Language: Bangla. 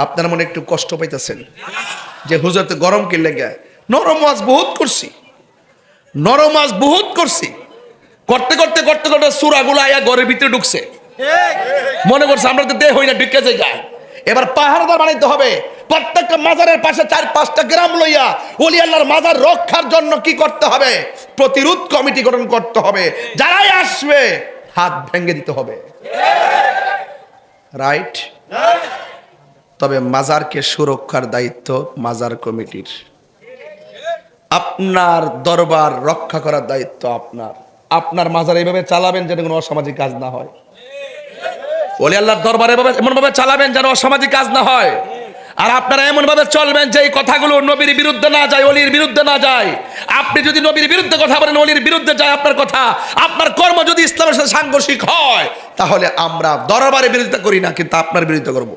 আপনার মনে একটু কষ্ট পাইতেছেন যে হুজুর তো গরম কি লেগে, নরম ওয়াজ বহুত করছি, নরম ওয়াজ বহুত করছি, করতে করতে করতে করতে সূরাগুলো আয়া ঘরের ভিতরে ঢুকছে, মনে করছে আমরা তো দেহ হই না ঢুকে যাই। এবার পাহাড়দার বানাইতে হবে, প্রত্যেকটা মাজারের পাশে 4-5টা গ্রাম লইয়া ওলি আল্লাহর মাজার রক্ষার জন্য কি করতে হবে, প্রতিরোধ কমিটি গঠন করতে হবে, যারাই আসবে হাত ভেঙে দিতে হবে, রাইট? তবে মাজারকে সুরক্ষার দায়িত্ব মাজার কমিটির, আপনার দরবার রক্ষা করার দায়িত্ব আপনার। আপনার মাজার এইভাবে চালাবেন যেন কোনো অসামাজিক কাজ না হয়, ওলি আল্লাহর দরবার এমন ভাবে চালাবেন যেন অসামাজিক কাজ না হয়। আর আপনারা এমন ভাবে চলবেন যে এই কথাগুলো নবীর বিরুদ্ধে না যায়, অলির বিরুদ্ধে না যায়। আপনি যদি নবীর বিরুদ্ধে কথা বলেন, অলির বিরুদ্ধে যায় আপনার কথা, আপনার কর্ম যদি ইসলামের সাথে সাংঘর্ষিক হয়, তাহলে আমরা দরবারের বিরোধিতা করি না, কিন্তু আপনার বিরোধিতা করবো।